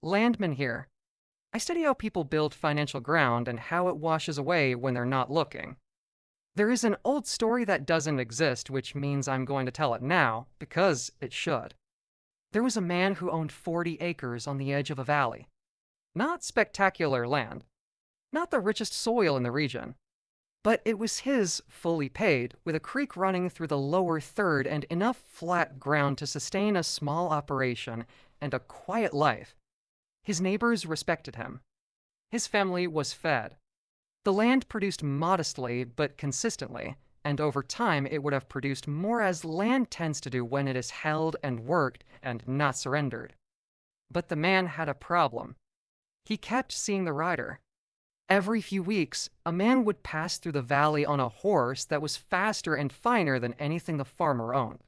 Landman here. I study how people build financial ground and how it washes away when they're not looking. There is an old story that doesn't exist, which means I'm going to tell it now, because it should. There was a man who owned 40 acres on the edge of a valley. Not spectacular land, not the richest soil in the region, but it was his, fully paid, with a creek running through the lower third and enough flat ground to sustain a small operation and a quiet life. His neighbors respected him. His family was fed. The land produced modestly but consistently, and over time it would have produced more as land tends to do when it is held and worked and not surrendered. But the man had a problem. He kept seeing the rider. Every few weeks, a man would pass through the valley on a horse that was faster and finer than anything the farmer owned.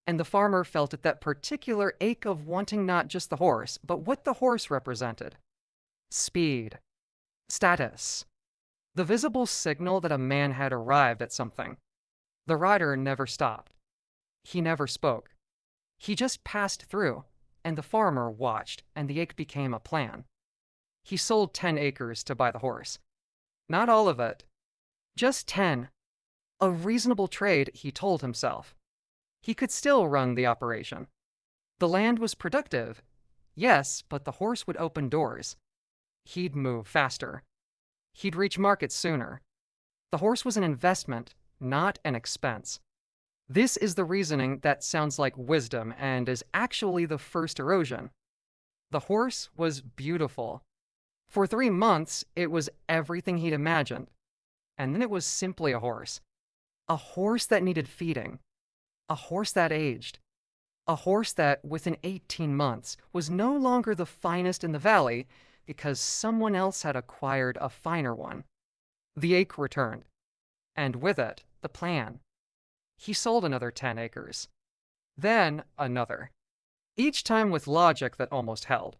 And the farmer felt at that particular ache of wanting not just the horse, but what the horse represented. Speed. Status. The visible signal that a man had arrived at something. The rider never stopped. He never spoke. He just passed through, and the farmer watched, and the ache became a plan. He sold 10 acres to buy the horse. Not all of it. Just 10. A reasonable trade, he told himself. He could still run the operation. The land was productive, yes, but the horse would open doors. He'd move faster. He'd reach markets sooner. The horse was an investment, not an expense. This is the reasoning that sounds like wisdom and is actually the first erosion. The horse was beautiful. For 3 months, it was everything he'd imagined. And then it was simply a horse. A horse that needed feeding. A horse that aged. A horse that, within 18 months, was no longer the finest in the valley because someone else had acquired a finer one. The ache returned. And with it, the plan. He sold another 10 acres. Then another. Each time with logic that almost held.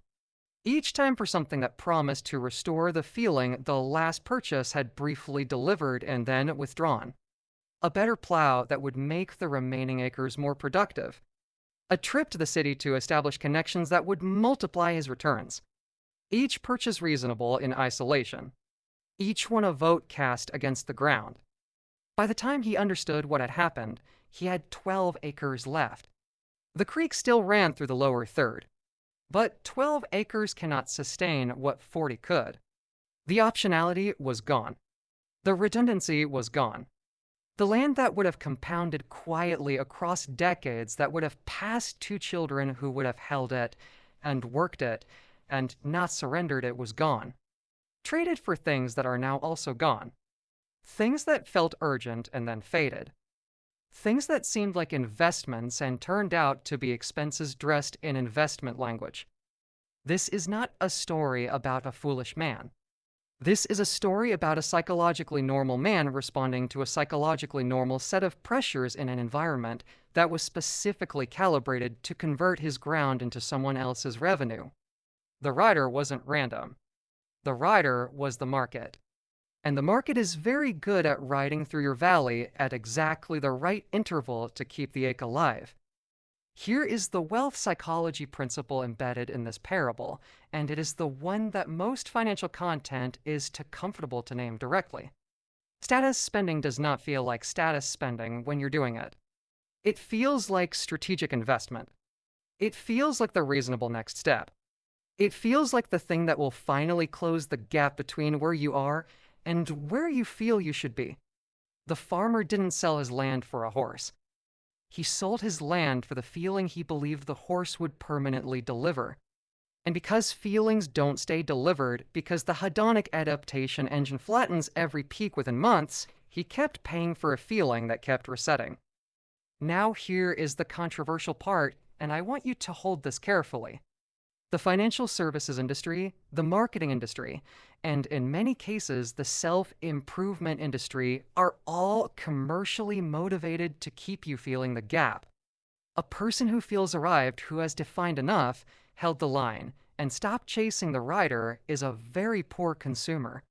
Each time for something that promised to restore the feeling the last purchase had briefly delivered and then withdrawn. A better plow that would make the remaining acres more productive. A trip to the city to establish connections that would multiply his returns. Each purchase reasonable in isolation. Each one a vote cast against the ground. By the time he understood what had happened, he had 12 acres left. The creek still ran through the lower third. But 12 acres cannot sustain what 40 could. The optionality was gone. The redundancy was gone. The land that would have compounded quietly across decades, that would have passed 2 children who would have held it and worked it and not surrendered it, was gone. Traded for things that are now also gone. Things that felt urgent and then faded. Things that seemed like investments and turned out to be expenses dressed in investment language. This is not a story about a foolish man. This is a story about a psychologically normal man responding to a psychologically normal set of pressures in an environment that was specifically calibrated to convert his ground into someone else's revenue. The rider wasn't random. The rider was the market. And the market is very good at riding through your valley at exactly the right interval to keep the ache alive. Here is the wealth psychology principle embedded in this parable, and it is the one that most financial content is too comfortable to name directly. Status spending does not feel like status spending when you're doing it. It feels like strategic investment. It feels like the reasonable next step. It feels like the thing that will finally close the gap between where you are and where you feel you should be. The farmer didn't sell his land for a horse. He sold his land for the feeling he believed the horse would permanently deliver. And because feelings don't stay delivered, because the hedonic adaptation engine flattens every peak within months, he kept paying for a feeling that kept resetting. Now here is the controversial part, and I want you to hold this carefully. The financial services industry, the marketing industry, and in many cases the self-improvement industry are all commercially motivated to keep you feeling the gap. A person who feels arrived, who has defined enough, held the line, and stopped chasing the rider is a very poor consumer.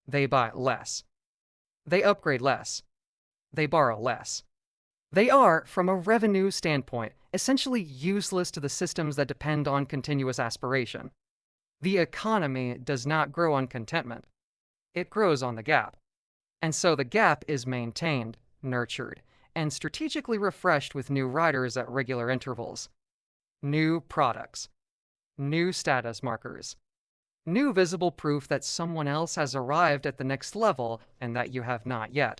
They buy less. They upgrade less. They borrow less. They are, from a revenue standpoint, essentially useless to the systems that depend on continuous aspiration. The economy does not grow on contentment. It grows on the gap. And so the gap is maintained, nurtured, and strategically refreshed with new riders at regular intervals. New products, new status markers, new visible proof that someone else has arrived at the next level and that you have not yet.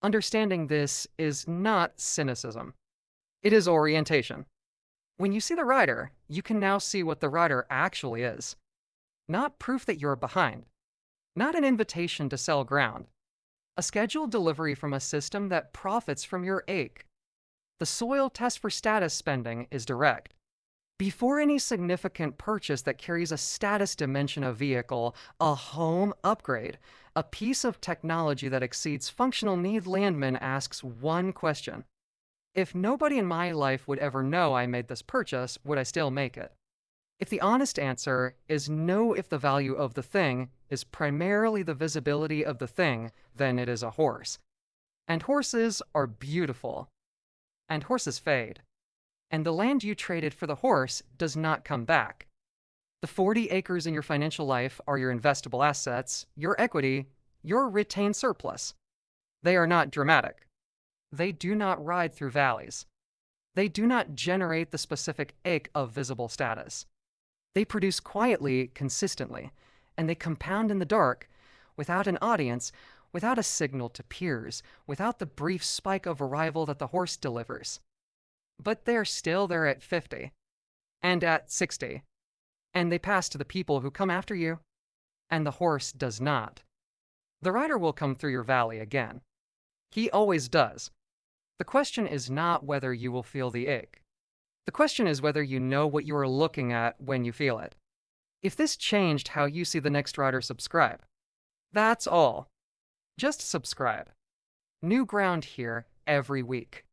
Understanding this is not cynicism. It is orientation. When you see the rider, you can now see what the rider actually is. Not proof that you're behind. Not an invitation to sell ground. A scheduled delivery from a system that profits from your ache. The soil test for status spending is direct. Before any significant purchase that carries a status dimension of vehicle, a home upgrade, a piece of technology that exceeds functional need, Landman asks one question. If nobody in my life would ever know I made this purchase, would I still make it? If the honest answer is no, if the value of the thing is primarily the visibility of the thing, then it is a horse. And horses are beautiful. And horses fade. And the land you traded for the horse does not come back. The 40 acres in your financial life are your investable assets, your equity, your retained surplus. They are not dramatic. They do not ride through valleys. They do not generate the specific ache of visible status. They produce quietly, consistently, and they compound in the dark, without an audience, without a signal to peers, without the brief spike of arrival that the horse delivers. But they're still there at 50, and at 60, and they pass to the people who come after you, and the horse does not. The rider will come through your valley again. He always does. The question is not whether you will feel the ache. The question is whether you know what you are looking at when you feel it. If this changed how you see the next rider, subscribe. That's all. Just subscribe. New ground here every week.